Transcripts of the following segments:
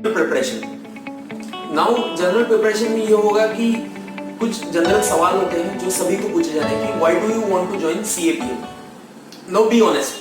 Preparation. Now general preparation में ये होगा कि कुछ जनरल सवाल होते हैं जो सभी को पूछे जाते हैं कि why do you want to join CAPF. Now be honest,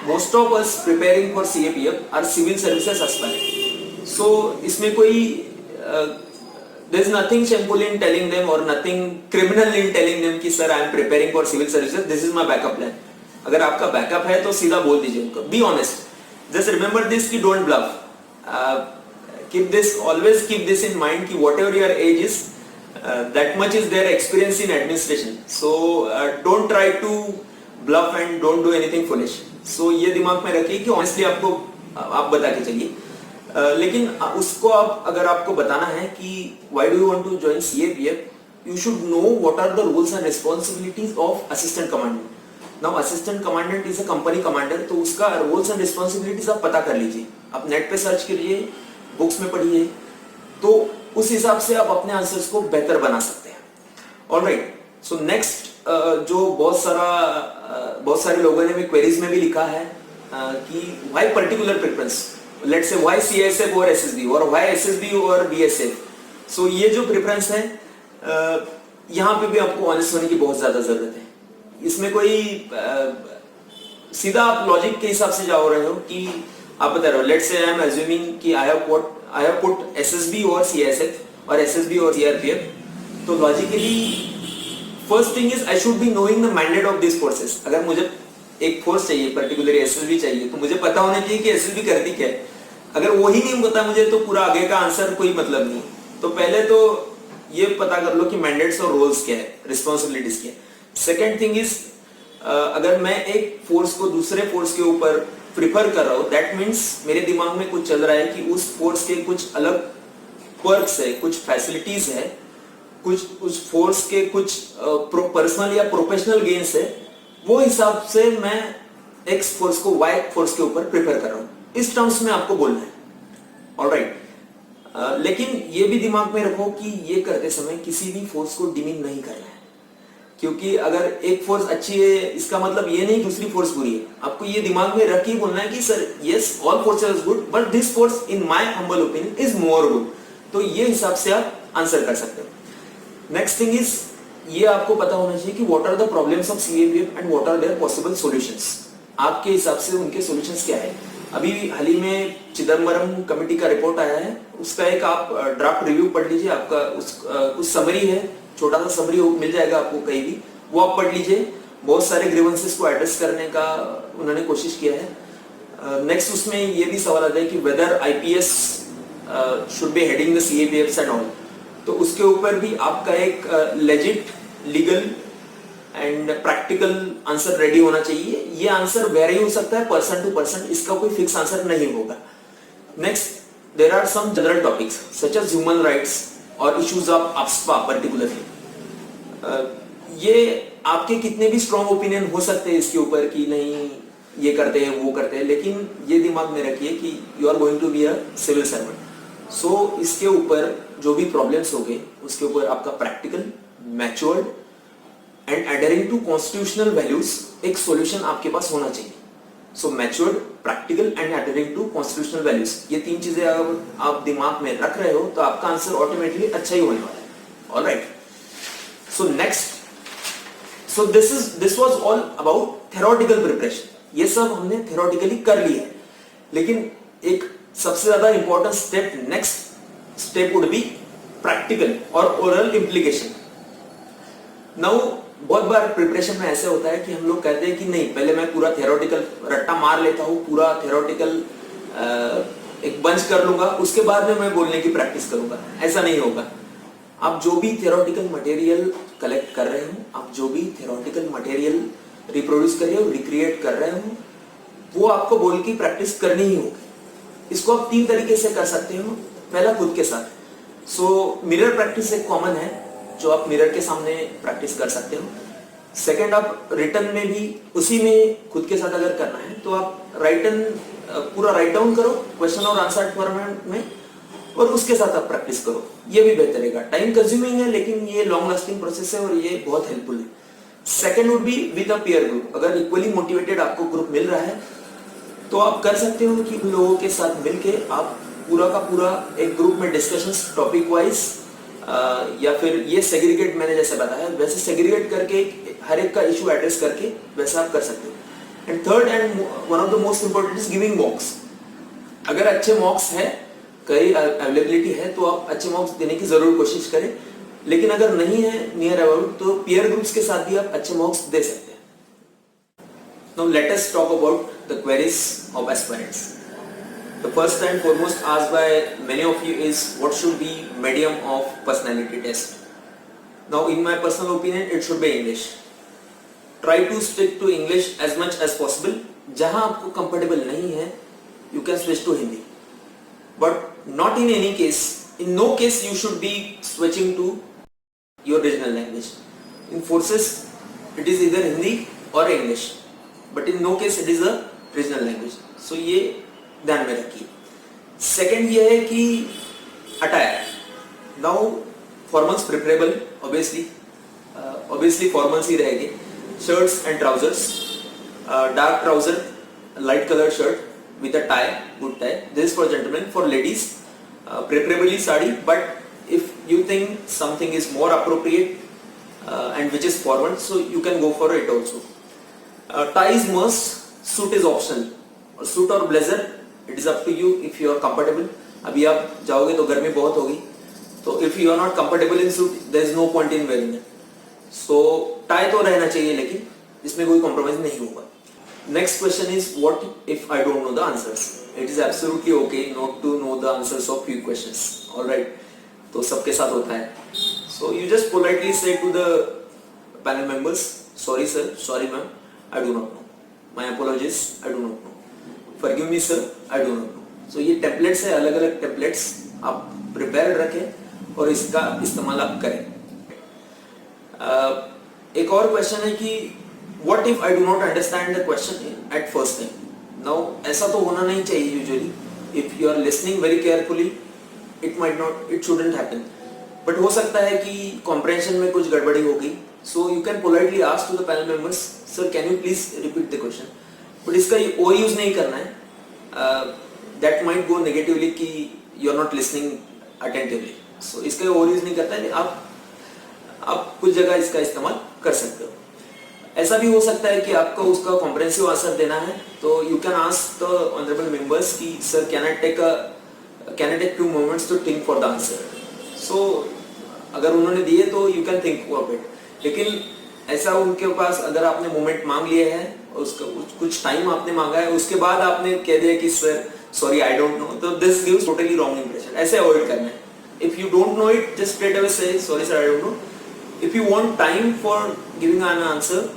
most of us preparing for CAPF are civil services aspirant. So इसमें कोई there is nothing shameful in telling them or nothing criminal in telling them कि sir I am preparing for civil services, this is my backup plan। अगर आपका backup है तो सीधा बोल दीजिए उनको, be honest, just remember this कि don't bluff, keep this, always keep this in mind कि whatever your age is, that much is their experience in administration, so don't try to bluff and don't do anything foolish। so ये दिमाग में रखिए कि honestly आपको आप बता के चलिए, लेकिन उसको आप अगर आपको बताना है कि why do you want to join CAPF, you should know what are the roles and responsibilities of assistant commandant। now assistant commandant is a company commander, तो उसका roles and responsibilities आप पता कर लीजिए, आप नेट पे सर्च करिए, books में पढ़िए, तो उस हिसाब से आप अपने आंसर्स को बेहतर बना सकते हैं। ऑलराइट, सो नेक्स्ट जो बहुत सारे लोगों ने भी क्वेरीज में भी लिखा है कि why particular preference, let's say why CSF or SSB or why SSB or BSF। so ये जो प्रेफरेंस है यहाँ पे भी आपको ऑनेस्ट होने की बहुत ज्यादा जरूरत है। इसमें कोई सीधा आप लॉजिक के हिसाब से जाओ रहे हो कि आप बता रहे हो, let's say I am assuming कि आई हैव पुट SSB और CSF और SSB और CRPF, तो logically first thing is I should be knowing the mandate of this forces. अगर मुझे एक फोर्स चाहिए, पर्टिकुलरली SSB चाहिए, तो मुझे पता होना चाहिए कि SSB करती क्या है। अगर वही नहीं पता मुझे तो पूरा आगे का आंसर कोई मतलब नहीं। तो पहले तो ये पता कर लो कि मैंडेट्स और रोल्स क्या है, रिस्पॉन्सिबिलिटीज क्या है। सेकेंड थिंग इज, अगर मैं एक फोर्स को दूसरे फोर्स के ऊपर प्रिफर कर रहा हूं, दैट मीन्स मेरे दिमाग में कुछ चल रहा है कि उस फोर्स के कुछ अलग पर्क्स है, कुछ फैसिलिटीज है, कुछ उस फोर्स के कुछ पर्सनल या प्रोफेशनल गेन्स है, वो हिसाब से मैं एक्स फोर्स को वाई फोर्स के ऊपर प्रिपेयर कर रहा हूं। इस टर्म्स में आपको बोलना है। ऑलराइट, लेकिन ये भी दिमाग में रखो कि ये करते समय किसी भी फोर्स को डिमीन नहीं करना है, क्योंकि अगर एक फोर्स अच्छी है इसका मतलब ये नहीं दूसरी फोर्स बुरी है। आपको ये दिमाग में रख के बोलना है कि sir yes all forces good but this force in my humble opinion is more good. तो ये हिसाब से आप आंसर कर सकते हो। नेक्स्ट थिंग इज, ये आपको पता होना चाहिए कि what are the problems of CAPF and what are their possible solutions. आपके हिसाब से उनके सॉल्यूशंस क्या है। अभी हाल ही में चिदम्बरम कमेटी का रिपोर्ट आया है, उसका एक आप ड्राफ्ट रिव्यू पढ़ लीजिए। आपका कुछ समरी है, छोटा सा समरी मिल जाएगा आपको कहीं भी, वो आप पढ़ लीजिए। बहुत सारे ग्रीवेंसेस को एड्रेस करने का उन्होंने कोशिश किया है। नेक्स्ट उसमें ये भी सवाल आता है कि whether IPS should be heading the CAPF and all, तो उसके ऊपर भी आपका एक legit legal and practical answer ready होना चाहिए। ये आंसर वेरी हो सकता है पर्सन टू पर्सन, इसका कोई फिक्स आंसर नहीं होगा। Next, there are some general topics such as human rights और इश्यूज ऑफ AFSPA पर्टिकुलरली। ये आपके कितने भी स्ट्रॉन्ग ओपिनियन हो सकते हैं इसके ऊपर कि नहीं ये करते हैं वो करते हैं, लेकिन ये दिमाग में रखिए कि you are going to be a civil servant. So इसके ऊपर जो भी प्रॉब्लम्स होंगे उसके ऊपर आपका practical, matured and adhering to constitutional values एक सॉल्यूशन आपके पास होना चाहिए। So matured, practical and adhering to constitutional values, ये तीन चीजें अगर आप दिमाग में रख रहे हो तो आपका आंसर ऑटोमेटिकली अच्छा ही होने वाला है। Alright, so next, so this was all about theoretical preparation. ये सब हमने थ्योरेटिकली कर लिया है, लेकिन एक सबसे ज्यादा important step, next step would be practical और ओरल इम्प्लीकेशन। नाउ बहुत बार प्रिपरेशन में ऐसे होता है कि हम लोग कहते हैं कि नहीं पहले मैं पूरा थ्योरेटिकल रट्टा मार लेता हूँ, पूरा थ्योरेटिकल एक बंच कर लूंगा, उसके बाद में मैं बोलने की प्रैक्टिस करूंगा। ऐसा नहीं होगा। आप जो भी थ्योरेटिकल मटेरियल कलेक्ट कर रहे हो, आप जो भी थ्योरेटिकल मटेरियल रिप्रोड्यूस कर रहे हो, रिक्रिएट कर रहे हो, वो आपको बोल की प्रैक्टिस करनी ही होगी। इसको आप तीन तरीके से कर सकते हो। पहला खुद के साथ, सो मिरर प्रैक्टिस एक कॉमन है जो आप मिरर के सामने प्रैक्टिस कर सकते हो। सेकंड, आप रिटर्न में भी उसी में खुद के साथ अगर करना है तो आप पूरा राइट डाउन करो क्वेश्चन और आंसर फॉर्मेट में, और उसके साथ आप प्रैक्टिस करो। ये भी बेहतर रहेगा। टाइम कंज्यूमिंग है लेकिन ये लॉन्ग लास्टिंग प्रोसेस है और ये बहुत हेल्पफुल है। Second would be with a peer group. अगर इक्वली मोटिवेटेड आपको ग्रुप मिल रहा है तो आप कर सकते हो कि उन लोगों के साथ मिलके आप पूरा का पूरा एक ग्रुप में डिस्कशंस टॉपिक वाइज या फिर ये सेग्रीगेट मैंने जैसे बताया वैसे सेग्रीगेट करके हर एक का इशू एड्रेस करके वैसा आप कर सकते हो। And third and one of the most important is giving मॉक्स। अगर अच्छे मॉक्स है, कई अवेलेबिलिटी है, तो आप अच्छे मॉक्स देने की जरूर कोशिश करें। लेकिन अगर नहीं है नियर अबाउट, तो पीयर ग्रुप्स के साथ भी आप अच्छे मॉक्स दे सकते हैं। Now let us talk about the queries of aspirants. The first and foremost asked by many of you is what should be medium of personality test. Now in my personal opinion it should be English. Try to stick to English as much as possible. जहाँ आपको comfortable नहीं है you can switch to Hindi. But not in any case, in no case you should be switching to your regional language. In forces it is either Hindi or English. But in no case it is a regional language. So ये ध्यान में रखिए। Second ये है कि attire. Now formals preferable, obviously formals ही रहेंगे। Shirts and trousers, dark trouser, light colour shirt with a tie, good tie, this for gentleman. For ladies preferably sari, but if you think something is more appropriate and which is forward, so you can go for it also. Tie is must, suit is optional. Suit और blazer it is up to you if you are comfortable. अभी आप जाओगे तो गर्मी बहुत होगी, तो if you are not comfortable in suit there is no point in wearing it. So tie तो रहना चाहिए, लेकिन इसमें कोई कॉम्प्रोमाइज नहीं होगा। Next question is what if I don't know the answers. It is absolutely okay not to know the answers of few questions, alright, तो सबके साथ होता है। So you just politely say to the panel members, sorry sir, sorry ma'am, I do not know, my apologies, I do not know, Forgive me sir, I do not know. So ये templates है, अलग अलग templates आप prepare रखें और इसका इस्तेमाल आप करें। एक और क्वेश्चन है कि what if I do not understand the question at first time? Now ऐसा तो होना नहीं चाहिए usually. If you are listening very carefully, it shouldn't happen. But हो सकता है कि comprehension में कुछ गड़बड़ी हो गई, so you can politely ask to the panel members, sir can you please repeat the question? But इसका ओवर यूज नहीं करना है, दैट माइट गो नेगेटिवली कि you are not listening attentively. So इसका ओवर यूज नहीं करता है। आप कुछ जगह इसका इस्तेमाल कर सकते हो। ऐसा भी हो सकता है कि आपको उसका कॉम्प्रिहेंसिव आंसर देना है, तो you can ask the honourable members कि sir can I take few moments to think for the answer. So अगर उन्होंने दिए तो you can think for it. लेकिन ऐसा उनके पास अगर आपने मोमेंट मांग लिए है, उसका कुछ टाइम आपने मांगा है, उसके बाद आपने कह दिया कि sir sorry I don't know, तो this gives totally wrong impression. ऐसे अवॉइड करना है। If you don't know it, just straight away से sorry sir I don't know. If you want time for giving an answer,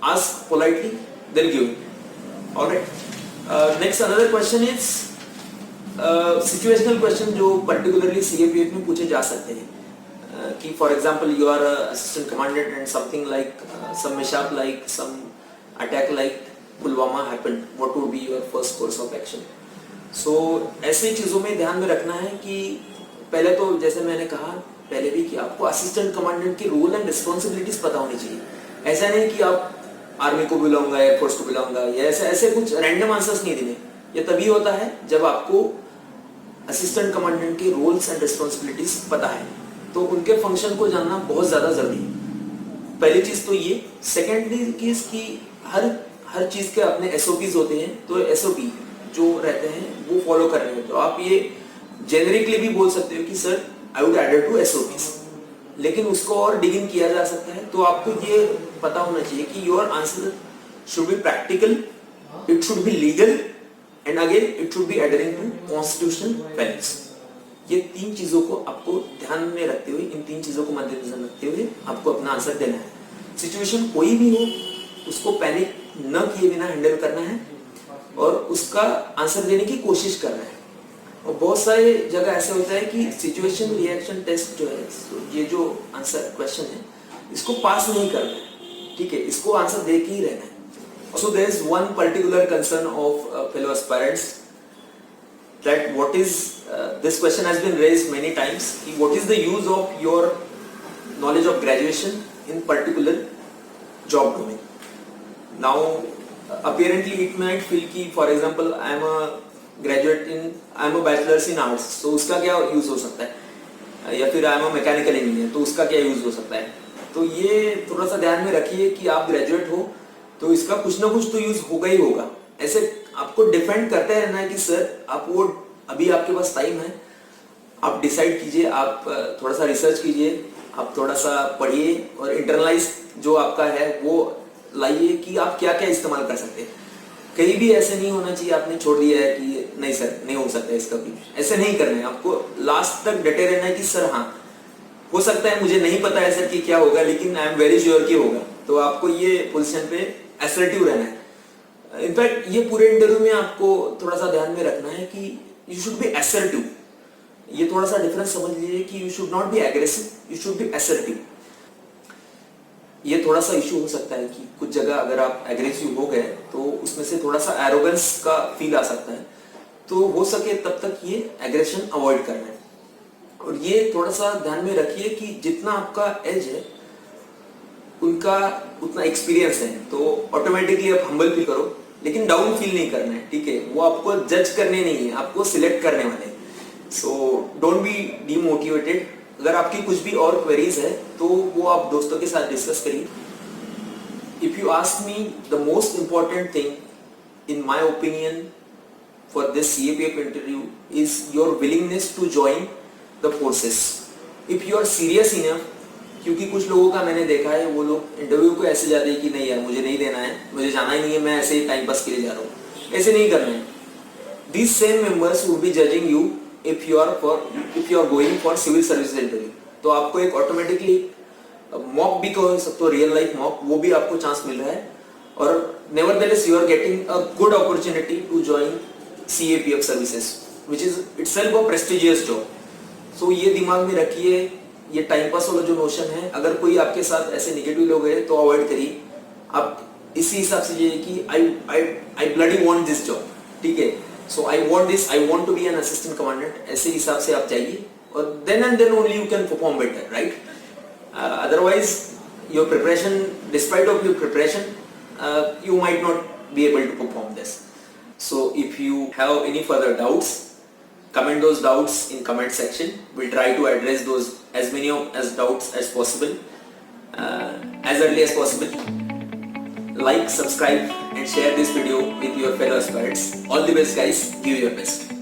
ask politely, then give it, alright. Next another question is situational question जो particularly CAPF में पूछे जा सकते हैं। कि for example you are assistant commandant and something like some mishap like some attack like Pulwama happened, what would be your first course of action? So ऐसे चीजों में ध्यान में रखना है कि पहले तो जैसे मैंने कहा पहले भी कि आपको असिस्टेंट कमांडेंट की रोल एंड रिस्पॉन्सिबिलिटीज पता होनी चाहिए। ऐसा नहीं कि आप आर्मी को बिलोंगा, एयरफोर्स को बिलोंगा, या ऐसे कुछ रैंडम आंसर्स नहीं देने। ये तभी होता है जब आपको असिस्टेंट कमांडेंट के रोल्स एंड रिस्पॉन्सिबिलिटीज पता है, तो उनके फंक्शन को जानना बहुत ज्यादा जरूरी है। पहली चीज तो ये। सेकेंडली चीज कि हर चीज के अपने एसओपीज होते हैं, तो एसओपी जो रहते हैं वो फॉलो कर रहे हैं। तो आप ये जेनरिकली भी बोल सकते हो कि sir I would added to SOPs, लेकिन उसको और डिग इन किया जा सकता है। तो आपको ये पता होना चाहिए कि your answer should be practical, it should be legal, and again it should be adhering to constitutional values. ये तीन चीजों को आपको ध्यान में रखते हुए, इन तीन चीजों को मद्देनजर रखते हुए आपको अपना आंसर देना है। सिचुएशन कोई भी हो, उसको पैनिक न किए बिना हैंडल करना है और उसका आंसर देने की कोशिश करना है। और बहुत सारे जगह ऐसे होता है कि सिचुएशन रिएक्शन टेस्ट जो है, ये जो आंसर क्वेश्चन है, इसको पास नहीं करना है, ठीक है, इसको आंसर दे के ही रहना है। So there is one particular concern of fellow aspirants that what is this question has been raised many times, what is the use of your knowledge of graduation in particular job domain. Now apparently it might feel ki for example I am a graduate in I am a bachelors in arts, तो उसका क्या use हो सकता है, या फिर I am a mechanical engineer, तो उसका क्या यूज हो सकता है। तो ये थोड़ा सा ध्यान में रखिए कि आप ग्रेजुएट हो तो इसका कुछ ना कुछ तो यूज होगा ही होगा। ऐसे आपको डिफेंड करते रहना है कि सर आप वो, अभी आपके पास टाइम है, आप डिसाइड कीजिए, आप थोड़ा सा रिसर्च कीजिए, आप थोड़ा सा पढ़िए और इंटरनलाइज जो आपका है वो लाइए कि आप क्या क्या इस्तेमाल कर सकते हैं। कहीं भी ऐसे नहीं होना चाहिए आपने छोड़ दिया है कि नहीं सर नहीं हो सकता इसका भी, ऐसे नहीं करना है। आपको लास्ट तक डटे रहना है कि सर हाँ हो सकता है, मुझे नहीं पता है सर कि क्या होगा, लेकिन आई एम वेरी श्योर कि होगा। तो आपको ये पोजीशन पे असर्टिव रहना है। इनफैक्ट ये पूरे इंटरव्यू में आपको थोड़ा सा ध्यान में रखना है कि यू शुड बी असर्टिव। ये थोड़ा सा डिफरेंस समझ लीजिए कि you should not be aggressive, you should be assertive. ये थोड़ा सा इशू हो सकता है कि कुछ जगह अगर आप एग्रेसिव हो गए तो उसमें से थोड़ा सा एरोगेंस का फील आ सकता है, तो हो सके तब तक ये एग्रेशन अवॉइड करना है। और ये थोड़ा सा ध्यान में रखिए कि जितना आपका एज है उनका उतना एक्सपीरियंस है, तो ऑटोमेटिकली आप हम्बल फील करो, लेकिन डाउन फील नहीं करना है, ठीक है। वो आपको जज करने नहीं है, आपको सिलेक्ट करने वाले। So don't be demotivated. अगर आपकी कुछ भी और क्वेरीज है तो वो आप दोस्तों के साथ डिस्कस करिए। If you ask me, the most important thing in my opinion for this CAPF interview is your willingness to join the forces. If you are serious enough, क्योंकि कुछ लोगों का मैंने देखा है वो लोग इंटरव्यू को ऐसे जाते हैं कि नहीं यार मुझे नहीं देना है, मुझे जाना ही नहीं है, मैं ऐसे ही टाइम पास के लिए जा रहा हूँ। ऐसे नहीं करना है। These same members would be judging you if you are going for civil services interview। तो आपको एक ऑटोमेटिकली मॉक भी कह सकते हो, रियल लाइफ मॉक, वो भी आपको चांस मिल रहा है। और nevertheless you are getting a good opportunity to join CAPF services, which is itself a prestigious job। So ये दिमाग में रखिए। ये टाइम पास वाला जो नोशन है, अगर कोई आपके साथ ऐसे नेगेटिव लोग हैं तो अवॉइड करिए। आप इसी हिसाब से ये कि I bloody want this job, ठीक है। So I want this, I want to be an assistant commandant, ऐसे हिसाब से आप जाइए और then and then only you can perform better, right. Otherwise your preparation, despite of your preparation, you might not be able to perform this. So if you have any further doubts, comment those doubts in comment section. We'll try to address those as many as doubts as possible, as early as possible. Like, subscribe and share this video with your fellow aspirants. All the best guys, give your best.